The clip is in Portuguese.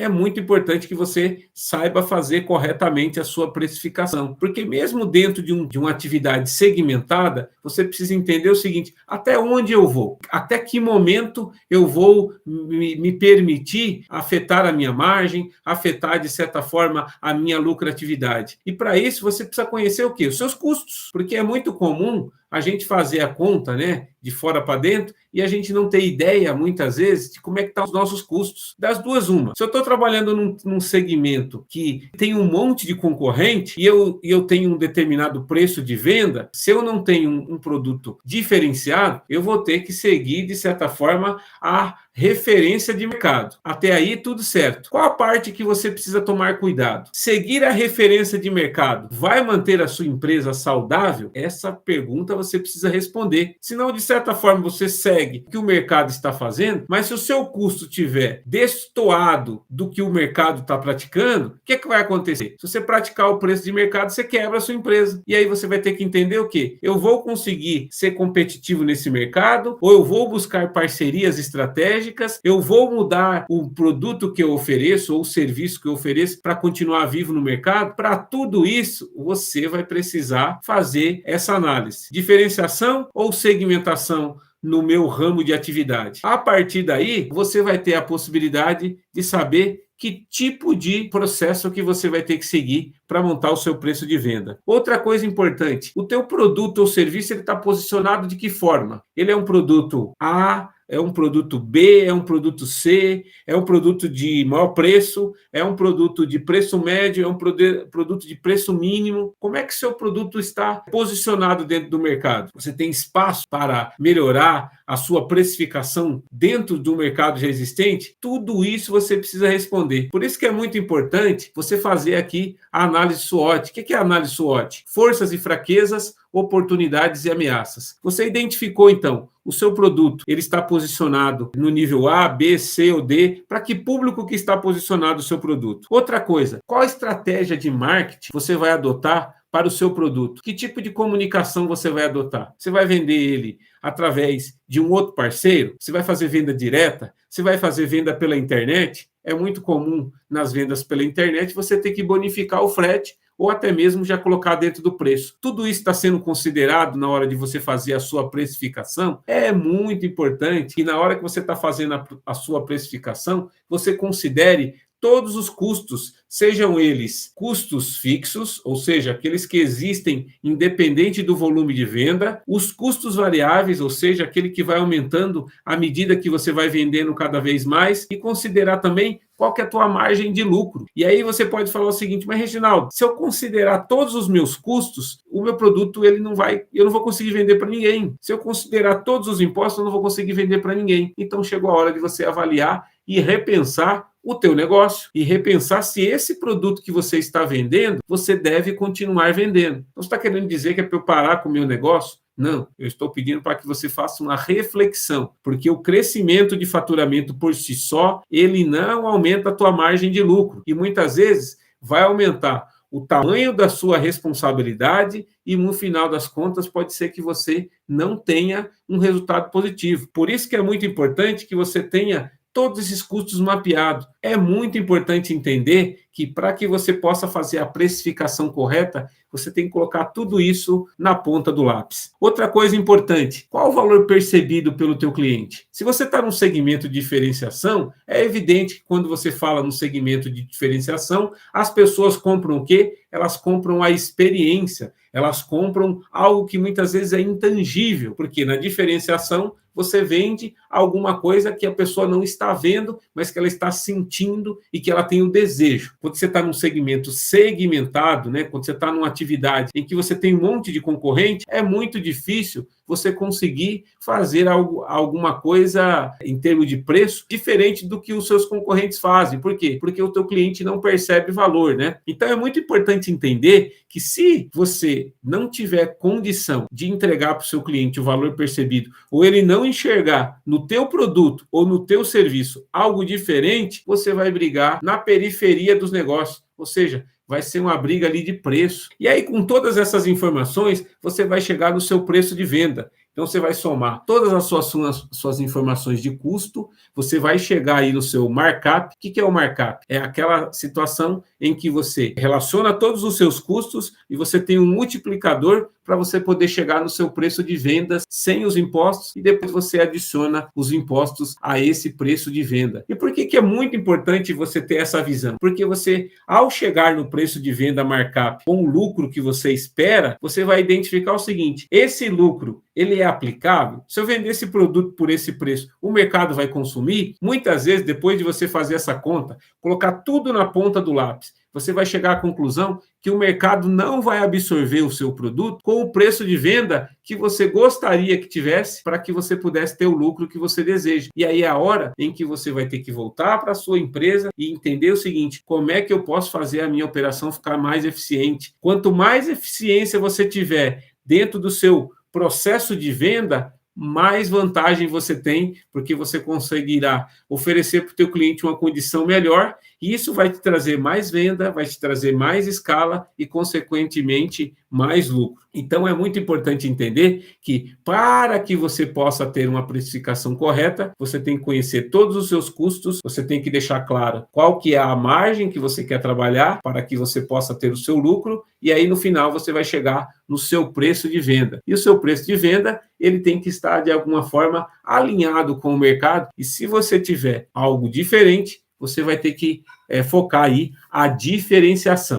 é muito importante que você saiba fazer corretamente a sua precificação. Porque mesmo dentro de uma atividade segmentada, você precisa entender o seguinte: até onde eu vou? Até que momento eu vou me permitir afetar a minha margem, afetar, de certa forma, a minha lucratividade? E para isso você precisa conhecer o quê? Os seus custos. Porque é muito comum a gente fazer a conta, né, de fora para dentro, e a gente não ter ideia, muitas vezes, de como é que estão os nossos custos. Das duas, uma. Se eu estou trabalhando num segmento que tem um monte de concorrente e eu tenho um determinado preço de venda, se eu não tenho um produto diferenciado, eu vou ter que seguir, de certa forma, a referência de mercado. Até aí, tudo certo. Qual a parte que você precisa tomar cuidado? Seguir a referência de mercado vai manter a sua empresa saudável? Essa pergunta você precisa responder. Senão, de certa forma, você segue o que o mercado está fazendo, mas se o seu custo estiver destoado do que o mercado está praticando, o que vai acontecer? Se você praticar o preço de mercado, você quebra a sua empresa. E aí você vai ter que entender o quê? Eu vou conseguir ser competitivo nesse mercado, ou eu vou buscar parcerias estratégicas, eu vou mudar o produto que eu ofereço ou o serviço que eu ofereço para continuar vivo no mercado? Para tudo isso, você vai precisar fazer essa análise. Diferenciação ou segmentação no meu ramo de atividade? A partir daí, você vai ter a possibilidade de saber que tipo de processo que você vai ter que seguir para montar o seu preço de venda. Outra coisa importante, o teu produto ou serviço está posicionado de que forma? Ele é um produto A, é um produto B, é um produto C, é um produto de maior preço, é um produto de preço médio, é um produto de preço mínimo. Como é que seu produto está posicionado dentro do mercado? Você tem espaço para melhorar a sua precificação dentro do mercado já existente? Tudo isso você precisa responder. Por isso que é muito importante você fazer aqui a análise SWOT. O que é a análise SWOT? Forças e fraquezas, oportunidades e ameaças. Você identificou, então, o seu produto, ele está posicionado no nível A, B, C ou D, para que público que está posicionado o seu produto? Outra coisa, qual estratégia de marketing você vai adotar para o seu produto? Que tipo de comunicação você vai adotar? Você vai vender ele através de um outro parceiro? Você vai fazer venda direta? Você vai fazer venda pela internet? É muito comum nas vendas pela internet você ter que bonificar o frete ou até mesmo já colocar dentro do preço. Tudo isso está sendo considerado na hora de você fazer a sua precificação. É muito importante que na hora que você está fazendo a sua precificação, você considere todos os custos, sejam eles custos fixos, ou seja, aqueles que existem independente do volume de venda, os custos variáveis, ou seja, aquele que vai aumentando à medida que você vai vendendo cada vez mais, e considerar também qual que é a tua margem de lucro. E aí você pode falar o seguinte: mas Reginaldo, se eu considerar todos os meus custos, o meu produto eu não vou conseguir vender para ninguém. Se eu considerar todos os impostos, eu não vou conseguir vender para ninguém. Então chegou a hora de você avaliar e repensar o teu negócio e repensar se esse produto que você está vendendo, você deve continuar vendendo. Então, você está querendo dizer que é para eu parar com o meu negócio? Não, eu estou pedindo para que você faça uma reflexão, porque o crescimento de faturamento por si só, ele não aumenta a tua margem de lucro e muitas vezes vai aumentar o tamanho da sua responsabilidade e no final das contas pode ser que você não tenha um resultado positivo. Por isso que é muito importante que você tenha todos esses custos mapeados. É muito importante entender que para que você possa fazer a precificação correta, você tem que colocar tudo isso na ponta do lápis. Outra coisa importante, qual o valor percebido pelo teu cliente? Se você está num segmento de diferenciação, é evidente que quando você fala no segmento de diferenciação, as pessoas compram o quê? Elas compram a experiência, elas compram algo que muitas vezes é intangível, porque na diferenciação você vende alguma coisa que a pessoa não está vendo, mas que ela está sentindo e que ela tem o desejo. Quando você está num segmento segmentado, né, quando você está numa atividade em que você tem um monte de concorrente, é muito difícil você conseguir fazer alguma coisa em termos de preço diferente do que os seus concorrentes fazem. Por quê? Porque o teu cliente não percebe valor, né? Então é muito importante entender que se você não tiver condição de entregar para o seu cliente o valor percebido, ou ele não enxergar no teu produto ou no teu serviço algo diferente, você vai brigar na periferia dos negócios, ou seja, vai ser uma briga ali de preço. E aí, com todas essas informações, você vai chegar no seu preço de venda. Então, você vai somar todas as suas informações de custo, você vai chegar aí no seu markup. O que é o markup? É aquela situação em que você relaciona todos os seus custos e você tem um multiplicador para você poder chegar no seu preço de vendas sem os impostos, e depois você adiciona os impostos a esse preço de venda. E por que é muito importante você ter essa visão? Porque você, ao chegar no preço de venda markup com o lucro que você espera, você vai identificar o seguinte: esse lucro, ele é aplicável? Se eu vender esse produto por esse preço, o mercado vai consumir? Muitas vezes, depois de você fazer essa conta, colocar tudo na ponta do lápis, você vai chegar à conclusão que o mercado não vai absorver o seu produto com o preço de venda que você gostaria que tivesse, para que você pudesse ter o lucro que você deseja. E aí é a hora em que você vai ter que voltar para a sua empresa e entender o seguinte: como é que eu posso fazer a minha operação ficar mais eficiente? Quanto mais eficiência você tiver dentro do seu processo de venda, mais vantagem você tem, porque você conseguirá oferecer para o teu cliente uma condição melhor, e isso vai te trazer mais venda, vai te trazer mais escala e, consequentemente, mais lucro. Então, é muito importante entender que, para que você possa ter uma precificação correta, você tem que conhecer todos os seus custos, você tem que deixar claro qual que é a margem que você quer trabalhar para que você possa ter o seu lucro, e aí, no final, você vai chegar no seu preço de venda. E o seu preço de venda, ele tem que estar, de alguma forma, alinhado com o mercado, e se você tiver algo diferente, você vai ter que focar aí a diferenciação.